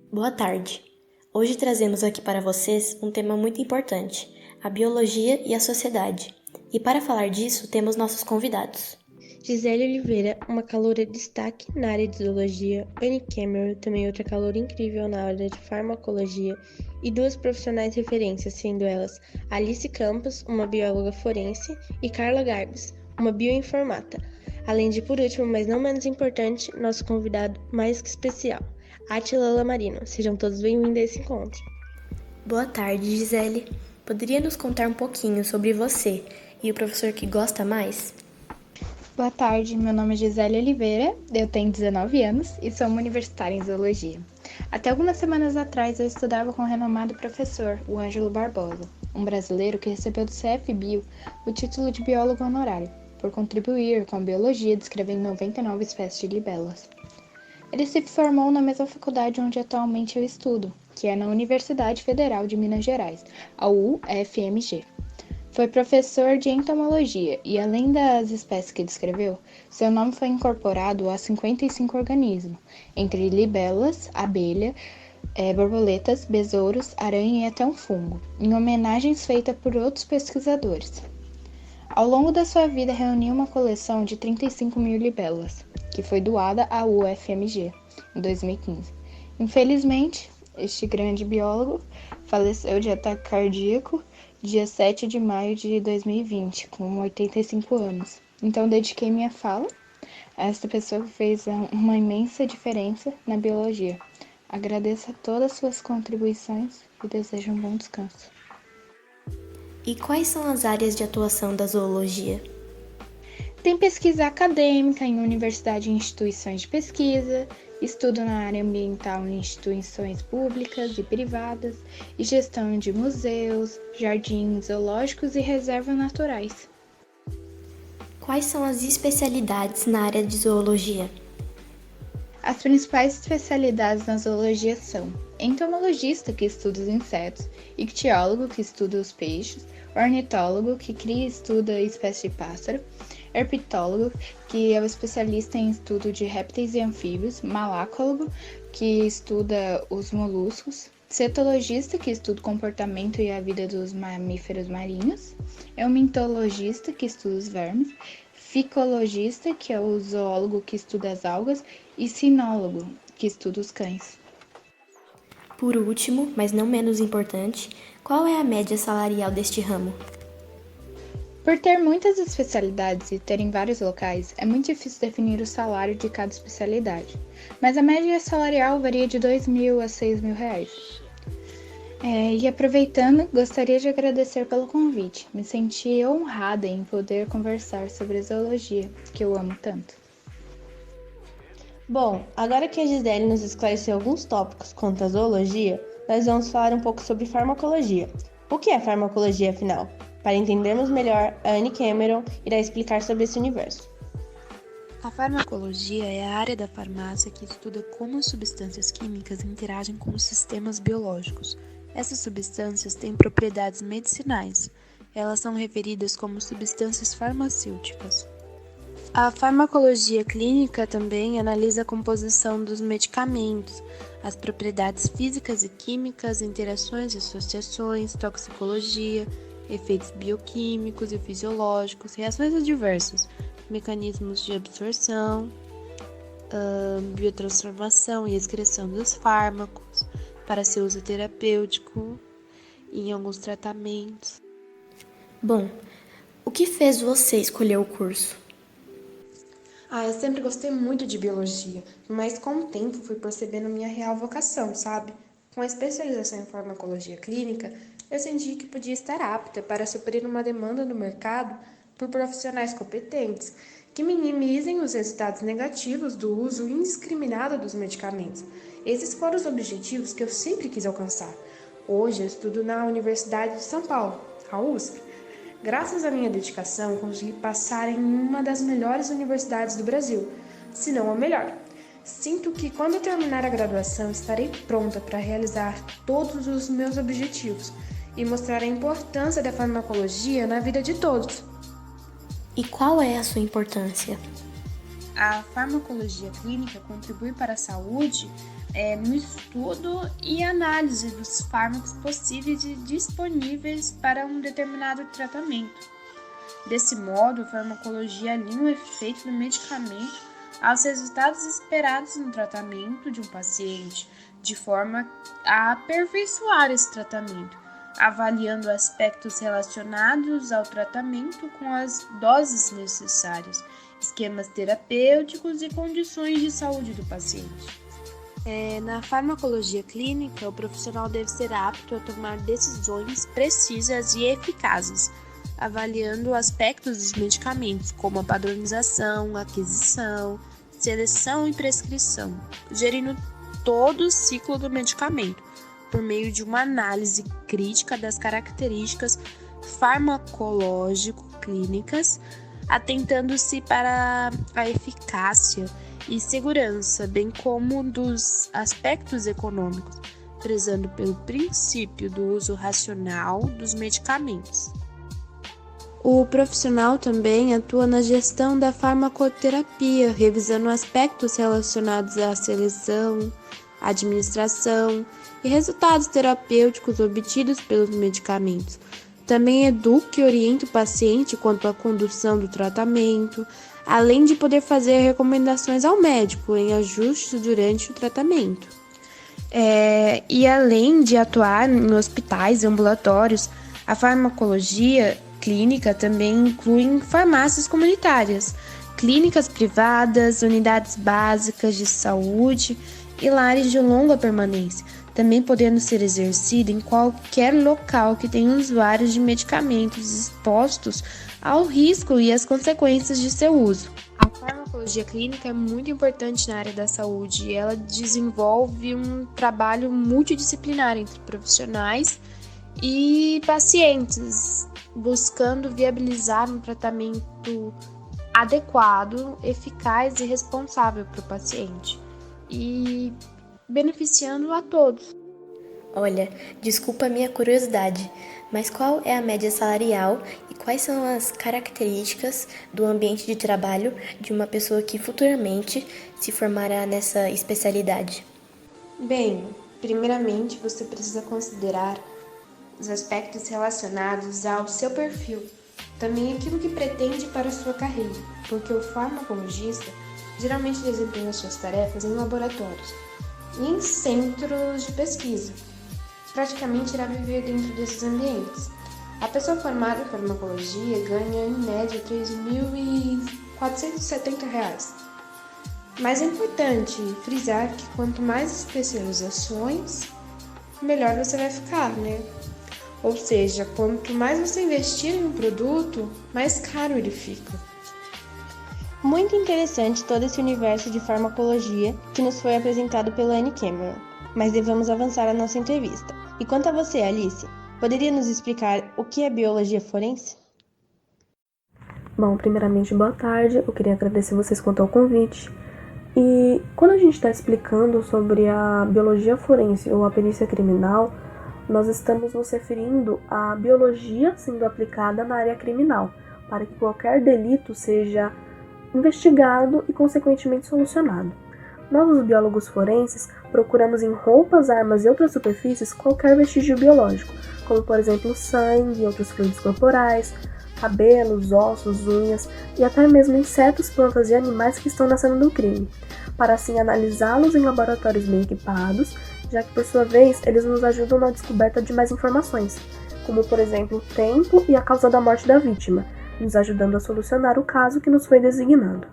Boa tarde. Hoje trazemos aqui para vocês um tema muito importante, a biologia e a sociedade. E para falar disso, temos nossos convidados. Gisele Oliveira, uma caloura destaque na área de zoologia, Anne Cameron, também outra caloura incrível na área de farmacologia, e duas profissionais referências, sendo elas Alice Campos, uma bióloga forense, e Carla Garbes, uma bioinformata. Além de, por último, mas não menos importante, nosso convidado mais que especial, Átila Lamarino. Sejam todos bem-vindos a esse encontro. Boa tarde, Gisele. Poderia nos contar um pouquinho sobre você e o professor que gosta mais? Boa tarde, meu nome é Gisele Oliveira, eu tenho 19 anos e sou uma universitária em zoologia. Até algumas semanas atrás eu estudava com o renomado professor, o Ângelo Barbosa, um brasileiro que recebeu do CFBio o título de biólogo honorário, por contribuir com a biologia descrevendo 99 espécies de libelas. Ele se formou na mesma faculdade onde atualmente eu estudo, que é na Universidade Federal de Minas Gerais, a UFMG. Foi professor de entomologia e, além das espécies que descreveu, seu nome foi incorporado a 55 organismos, entre libelas, abelha, borboletas, besouros, aranha e até um fungo, em homenagens feitas por outros pesquisadores. Ao longo da sua vida, reuniu uma coleção de 35 mil libelas, que foi doada à UFMG em 2015. Infelizmente, este grande biólogo faleceu de ataque cardíaco dia 7 de maio de 2020, com 85 anos. Então, dediquei minha fala a esta pessoa que fez uma imensa diferença na biologia. Agradeço a todas as suas contribuições e desejo um bom descanso. E quais são as áreas de atuação da zoologia? Tem pesquisa acadêmica em universidade e instituições de pesquisa, estudo na área ambiental em instituições públicas e privadas, e gestão de museus, jardins zoológicos e reservas naturais. Quais são as especialidades na área de zoologia? As principais especialidades na zoologia são entomologista, que estuda os insetos, ictiólogo, que estuda os peixes, ornitólogo, que cria e estuda a espécie de pássaro, herpetólogo, que é o especialista em estudo de répteis e anfíbios, malacólogo, que estuda os moluscos, cetologista, que estuda o comportamento e a vida dos mamíferos marinhos, eumitologista, que estuda os vermes, ficologista, que é o zoólogo que estuda as algas, e sinólogo, que estuda os cães. Por último, mas não menos importante, qual é a média salarial deste ramo? Por ter muitas especialidades e ter em vários locais, é muito difícil definir o salário de cada especialidade, mas a média salarial varia de R$ 2.000 a R$ 6.000. E aproveitando, gostaria de agradecer pelo convite. Me senti honrada em poder conversar sobre a zoologia, que eu amo tanto. Bom, agora que a Gisele nos esclareceu alguns tópicos quanto à zoologia, nós vamos falar um pouco sobre farmacologia. O que é farmacologia, afinal? Para entendermos melhor, a Anne Cameron irá explicar sobre esse universo. A farmacologia é a área da farmácia que estuda como as substâncias químicas interagem com os sistemas biológicos. Essas substâncias têm propriedades medicinais. Elas são referidas como substâncias farmacêuticas. A farmacologia clínica também analisa a composição dos medicamentos, as propriedades físicas e químicas, interações e associações, toxicologia, efeitos bioquímicos e fisiológicos, reações adversas, mecanismos de absorção, biotransformação e excreção dos fármacos para seu uso terapêutico e em alguns tratamentos. Bom, o que fez você escolher o curso? Eu sempre gostei muito de biologia, mas com o tempo fui percebendo minha real vocação, sabe? Com a especialização em farmacologia clínica, eu senti que podia estar apta para suprir uma demanda no mercado por profissionais competentes que minimizem os resultados negativos do uso indiscriminado dos medicamentos. Esses foram os objetivos que eu sempre quis alcançar. Hoje eu estudo na Universidade de São Paulo, a USP. Graças à minha dedicação, consegui passar em uma das melhores universidades do Brasil, se não a melhor. Sinto que quando eu terminar a graduação, estarei pronta para realizar todos os meus objetivos e mostrar a importância da farmacologia na vida de todos. E qual é a sua importância? A farmacologia clínica contribui para a saúde no estudo e análise dos fármacos possíveis e disponíveis para um determinado tratamento. Desse modo, a farmacologia alinha o efeito do medicamento aos resultados esperados no tratamento de um paciente, de forma a aperfeiçoar esse tratamento, avaliando aspectos relacionados ao tratamento com as doses necessárias, esquemas terapêuticos e condições de saúde do paciente. Na farmacologia clínica, o profissional deve ser apto a tomar decisões precisas e eficazes, avaliando aspectos dos medicamentos, como a padronização, aquisição, seleção e prescrição, gerindo todo o ciclo do medicamento, por meio de uma análise crítica das características farmacológico-clínicas, atentando-se para a eficácia e segurança, bem como dos aspectos econômicos, prezando pelo princípio do uso racional dos medicamentos. O profissional também atua na gestão da farmacoterapia, revisando aspectos relacionados à seleção, administração e resultados terapêuticos obtidos pelos medicamentos. Também educa e orienta o paciente quanto à condução do tratamento, além de poder fazer recomendações ao médico em ajustes durante o tratamento. E além de atuar em hospitais e ambulatórios, a farmacologia clínica também inclui farmácias comunitárias, clínicas privadas, unidades básicas de saúde e lares de longa permanência, também podendo ser exercida em qualquer local que tenha usuários de medicamentos expostos ao risco e às consequências de seu uso. A farmacologia clínica é muito importante na área da saúde e ela desenvolve um trabalho multidisciplinar entre profissionais e pacientes, buscando viabilizar um tratamento adequado, eficaz e responsável para o paciente e beneficiando a todos. Olha, desculpa a minha curiosidade, mas qual é a média salarial e quais são as características do ambiente de trabalho de uma pessoa que futuramente se formará nessa especialidade? Bem, primeiramente você precisa considerar os aspectos relacionados ao seu perfil, também aquilo que pretende para a sua carreira, porque o farmacologista geralmente desempenha suas tarefas em laboratórios e em centros de pesquisa. Praticamente irá viver dentro desses ambientes. A pessoa formada em farmacologia ganha em média R$ 3.470. Mas é importante frisar que quanto mais especializações, melhor você vai ficar, né? Ou seja, quanto mais você investir em um produto, mais caro ele fica. Muito interessante todo esse universo de farmacologia que nos foi apresentado pela Anne Cameron, mas devemos avançar a nossa entrevista. E quanto a você, Alice, poderia nos explicar o que é biologia forense? Bom, primeiramente, boa tarde. Eu queria agradecer vocês quanto ao convite. E quando a gente está explicando sobre a biologia forense ou a perícia criminal, nós estamos nos referindo à biologia sendo aplicada na área criminal, para que qualquer delito seja investigado e, consequentemente, solucionado. Nós, os biólogos forenses, procuramos em roupas, armas e outras superfícies qualquer vestígio biológico, como, por exemplo, sangue e outros fluidos corporais, cabelos, ossos, unhas e até mesmo insetos, plantas e animais que estão na cena do crime, para assim analisá-los em laboratórios bem equipados, já que, por sua vez, eles nos ajudam na descoberta de mais informações, como, por exemplo, o tempo e a causa da morte da vítima, nos ajudando a solucionar o caso que nos foi designado.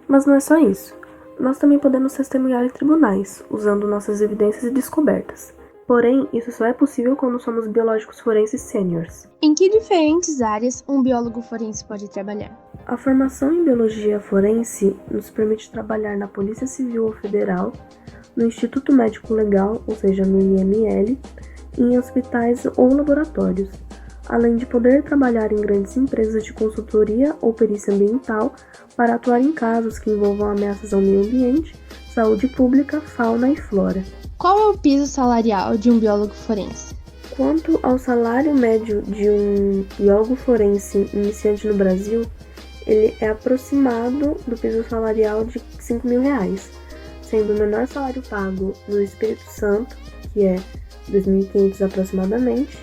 Mas não é só isso. Nós também podemos testemunhar em tribunais, usando nossas evidências e descobertas. Porém, isso só é possível quando somos biológicos forenses sêniores. Em que diferentes áreas um biólogo forense pode trabalhar? A formação em biologia forense nos permite trabalhar na Polícia Civil ou Federal, no Instituto Médico Legal, ou seja, no IML, e em hospitais ou laboratórios, além de poder trabalhar em grandes empresas de consultoria ou perícia ambiental para atuar em casos que envolvam ameaças ao meio ambiente, saúde pública, fauna e flora. Qual é o piso salarial de um biólogo forense? Quanto ao salário médio de um biólogo forense iniciante no Brasil, ele é aproximado do piso salarial de R$ 5.000, sendo o menor salário pago no Espírito Santo, que é 2.500 aproximadamente,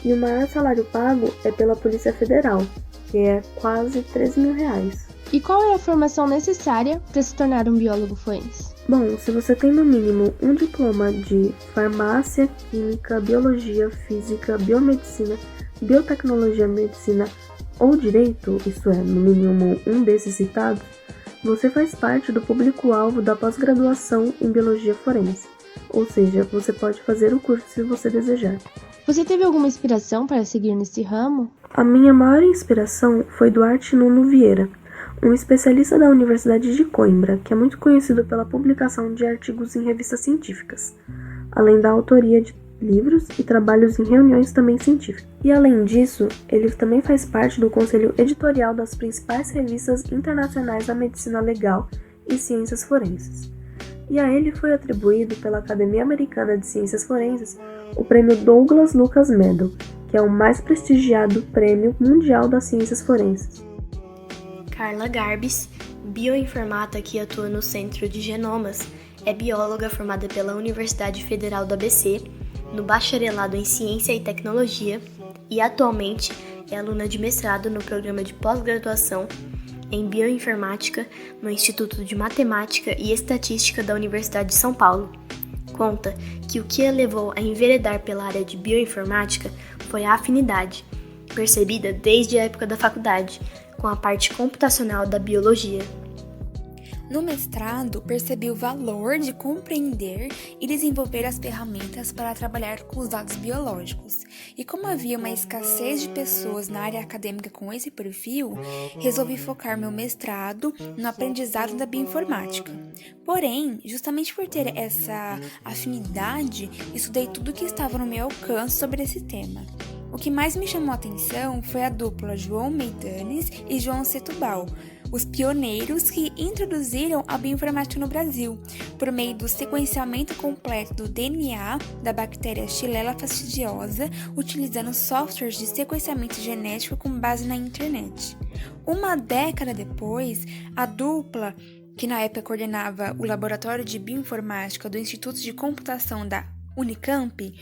e o maior salário pago é pela Polícia Federal, que é quase R$ 13.000. E qual é a formação necessária para se tornar um biólogo forense? Bom, se você tem no mínimo um diploma de farmácia, química, biologia, física, biomedicina, biotecnologia, medicina ou direito, isso é, no mínimo um desses citados, você faz parte do público-alvo da pós-graduação em biologia forense, ou seja, você pode fazer o curso se você desejar. Você teve alguma inspiração para seguir nesse ramo? A minha maior inspiração foi Duarte Nuno Vieira, um especialista da Universidade de Coimbra, que é muito conhecido pela publicação de artigos em revistas científicas, além da autoria de livros e trabalhos em reuniões também científicas. E além disso, ele também faz parte do conselho editorial das principais revistas internacionais da medicina legal e ciências forenses. E a ele foi atribuído pela Academia Americana de Ciências Forenses o prêmio Douglas Lucas Medal, que é o mais prestigiado prêmio mundial das ciências forenses. Carla Garbes, bioinformata que atua no Centro de Genomas, é bióloga formada pela Universidade Federal do ABC, no Bacharelado em Ciência e Tecnologia e atualmente é aluna de mestrado no programa de pós-graduação em Bioinformática no Instituto de Matemática e Estatística da Universidade de São Paulo. Conta que o que a levou a enveredar pela área de bioinformática foi a afinidade, percebida desde a época da faculdade, com a parte computacional da biologia. No mestrado, percebi o valor de compreender e desenvolver as ferramentas para trabalhar com os dados biológicos. E como havia uma escassez de pessoas na área acadêmica com esse perfil, resolvi focar meu mestrado no aprendizado da bioinformática. Porém, justamente por ter essa afinidade, estudei tudo o que estava no meu alcance sobre esse tema. O que mais me chamou a atenção foi a dupla João Meidanes e João Setúbal, os pioneiros que introduziram a bioinformática no Brasil, por meio do sequenciamento completo do DNA da bactéria Xylella fastidiosa, utilizando softwares de sequenciamento genético com base na internet. Uma década depois, a dupla, que na época coordenava o Laboratório de Bioinformática do Instituto de Computação da Unicamp,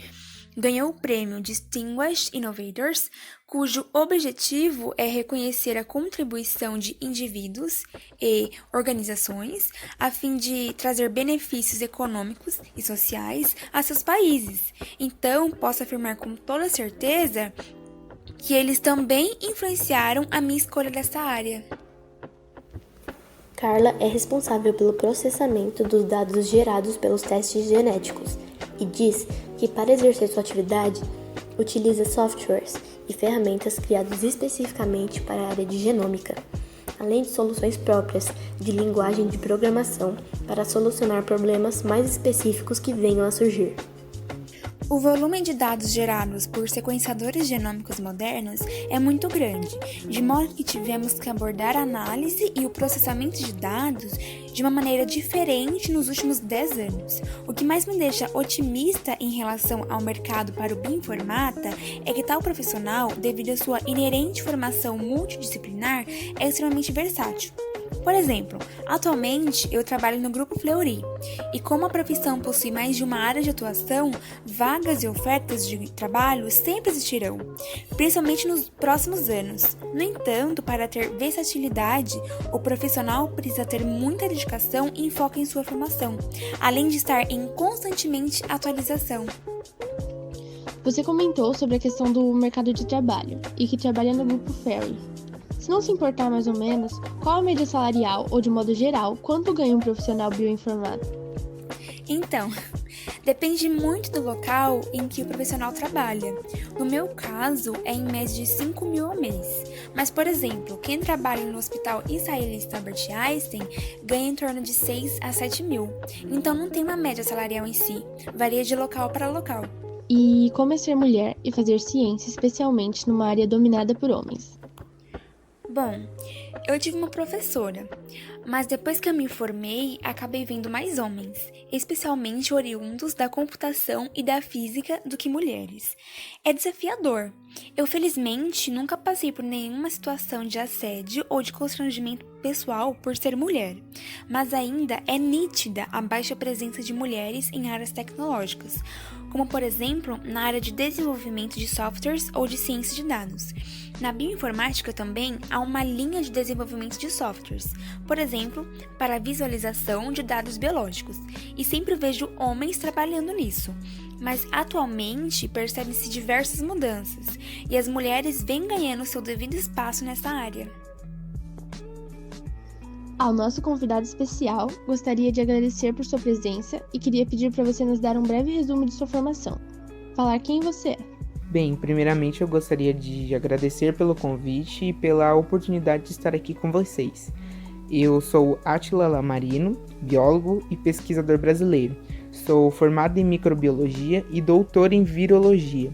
ganhou o prêmio Distinguished Innovators, cujo objetivo é reconhecer a contribuição de indivíduos e organizações a fim de trazer benefícios econômicos e sociais a seus países. Então, posso afirmar com toda certeza que eles também influenciaram a minha escolha dessa área. Carla é responsável pelo processamento dos dados gerados pelos testes genéticos e diz que para exercer sua atividade, utiliza softwares e ferramentas criados especificamente para a área de genômica, além de soluções próprias de linguagem de programação para solucionar problemas mais específicos que venham a surgir. O volume de dados gerados por sequenciadores genômicos modernos é muito grande, de modo que tivemos que abordar a análise e o processamento de dados de uma maneira diferente nos últimos 10 anos. O que mais me deixa otimista em relação ao mercado para o bioinformata é que tal profissional, devido à sua inerente formação multidisciplinar, é extremamente versátil. Por exemplo, atualmente eu trabalho no Grupo Fleury e como a profissão possui mais de uma área de atuação, vagas e ofertas de trabalho sempre existirão, principalmente nos próximos anos. No entanto, para ter versatilidade, o profissional precisa ter muita dedicação e foco em sua formação, além de estar em constantemente atualização. Você comentou sobre a questão do mercado de trabalho e que trabalha no Grupo Fleury. Se não se importar mais ou menos, qual a média salarial ou, de modo geral, quanto ganha um profissional bioinformático? Então, depende muito do local em que o profissional trabalha. No meu caso, é em média de 5 mil ao mês. Mas, por exemplo, quem trabalha no Hospital Israelita Albert Einstein ganha em torno de 6 a 7 mil. Então, não tem uma média salarial em si, varia de local para local. E como é ser mulher e fazer ciência, especialmente numa área dominada por homens? Bom, eu tive uma professora, mas depois que eu me formei, acabei vendo mais homens, especialmente oriundos da computação e da física do que mulheres. É desafiador. Eu, felizmente, nunca passei por nenhuma situação de assédio ou de constrangimento pessoal por ser mulher, mas ainda é nítida a baixa presença de mulheres em áreas tecnológicas, como, por exemplo, na área de desenvolvimento de softwares ou de ciência de dados. Na bioinformática também há uma linha de desenvolvimento de softwares, por exemplo, para a visualização de dados biológicos, e sempre vejo homens trabalhando nisso. Mas atualmente percebem-se diversas mudanças, e as mulheres vêm ganhando seu devido espaço nessa área. Ao nosso convidado especial, gostaria de agradecer por sua presença e queria pedir para você nos dar um breve resumo de sua formação. Falar quem você é. Bem, primeiramente eu gostaria de agradecer pelo convite e pela oportunidade de estar aqui com vocês. Eu sou Átila Lamarino, biólogo e pesquisador brasileiro. Sou formado em microbiologia e doutor em virologia.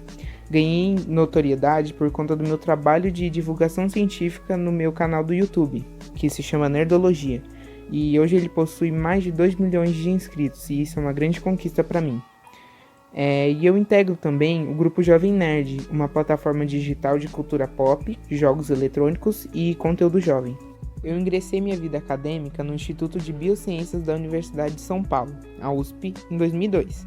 Ganhei notoriedade por conta do meu trabalho de divulgação científica no meu canal do YouTube, que se chama Nerdologia, e hoje ele possui mais de 2 milhões de inscritos, e isso é uma grande conquista para mim. E eu integro também o grupo Jovem Nerd, uma plataforma digital de cultura pop, jogos eletrônicos e conteúdo jovem. Eu ingressei minha vida acadêmica no Instituto de Biociências da Universidade de São Paulo, a USP, em 2002.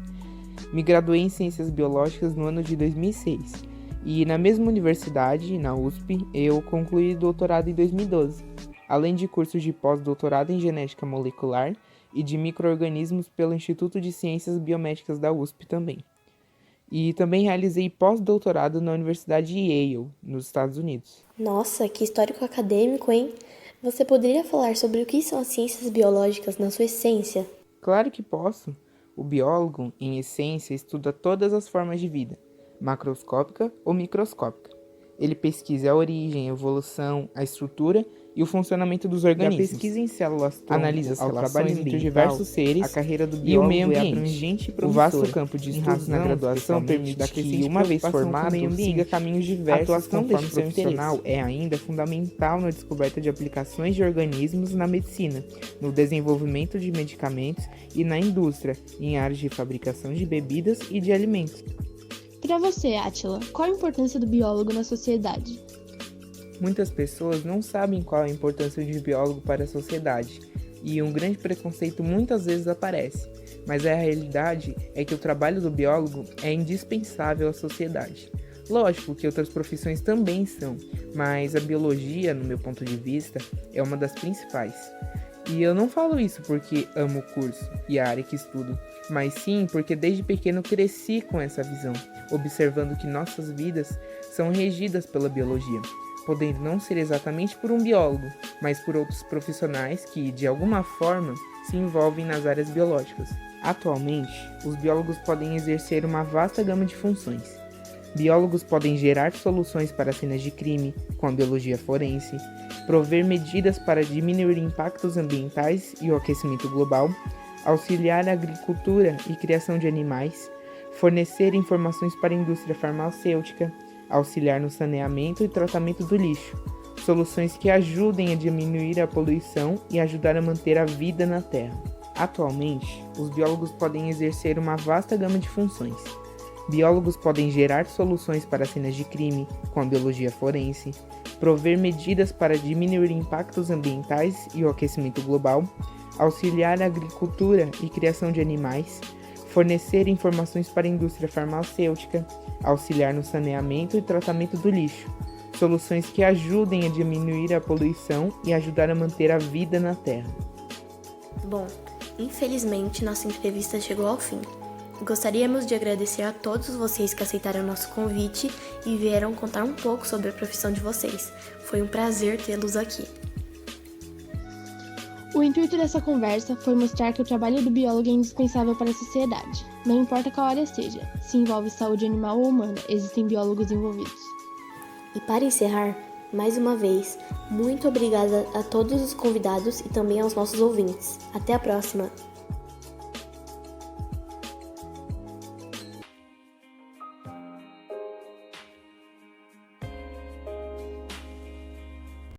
Me graduei em Ciências Biológicas no ano de 2006 e na mesma universidade, na USP, eu concluí doutorado em 2012, além de cursos de pós-doutorado em Genética Molecular e de Micro-organismos pelo Instituto de Ciências Biomédicas da USP também. E também realizei pós-doutorado na Universidade Yale, nos Estados Unidos. Nossa, que histórico acadêmico, hein? Você poderia falar sobre o que são as ciências biológicas na sua essência? Claro que posso. O biólogo, em essência, estuda todas as formas de vida, macroscópica ou microscópica. Ele pesquisa a origem, a evolução, a estrutura e o funcionamento dos organismos. A pesquisa em células analisa as relações entre diversos seres, a carreira do biólogo e o meio ambiente. Abrangente e promissora. O vasto campo de estudos na graduação permite que, uma vez formado, siga caminhos diversos. A atuação deste profissional é ainda fundamental na descoberta de aplicações de organismos na medicina, no desenvolvimento de medicamentos e na indústria, em áreas de fabricação de bebidas e de alimentos. Para você, Átila, qual a importância do biólogo na sociedade? Muitas pessoas não sabem qual a importância de um biólogo para a sociedade, e um grande preconceito muitas vezes aparece, mas a realidade é que o trabalho do biólogo é indispensável à sociedade. Lógico que outras profissões também são, mas a biologia, no meu ponto de vista, é uma das principais. E eu não falo isso porque amo o curso e a área que estudo, mas sim porque desde pequeno cresci com essa visão, observando que nossas vidas são regidas pela biologia, podendo não ser exatamente por um biólogo, mas por outros profissionais que, de alguma forma, se envolvem nas áreas biológicas. Atualmente, os biólogos podem exercer uma vasta gama de funções. Biólogos podem gerar soluções para cenas de crime, com a biologia forense, prover medidas para diminuir impactos ambientais e o aquecimento global, auxiliar a agricultura e criação de animais, fornecer informações para a indústria farmacêutica, auxiliar no saneamento e tratamento do lixo, soluções que ajudem a diminuir a poluição e ajudar a manter a vida na Terra. Atualmente, os biólogos podem exercer uma vasta gama de funções. Biólogos podem gerar soluções para cenas de crime, com a biologia forense, prover medidas para diminuir impactos ambientais e o aquecimento global, auxiliar a agricultura e criação de animais, fornecer informações para a indústria farmacêutica, auxiliar no saneamento e tratamento do lixo, soluções que ajudem a diminuir a poluição e ajudar a manter a vida na Terra. Bom, infelizmente nossa entrevista chegou ao fim. Gostaríamos de agradecer a todos vocês que aceitaram nosso convite e vieram contar um pouco sobre a profissão de vocês. Foi um prazer tê-los aqui. O intuito dessa conversa foi mostrar que o trabalho do biólogo é indispensável para a sociedade. Não importa qual área seja, se envolve saúde animal ou humana, existem biólogos envolvidos. E para encerrar, mais uma vez, muito obrigada a todos os convidados e também aos nossos ouvintes. Até a próxima!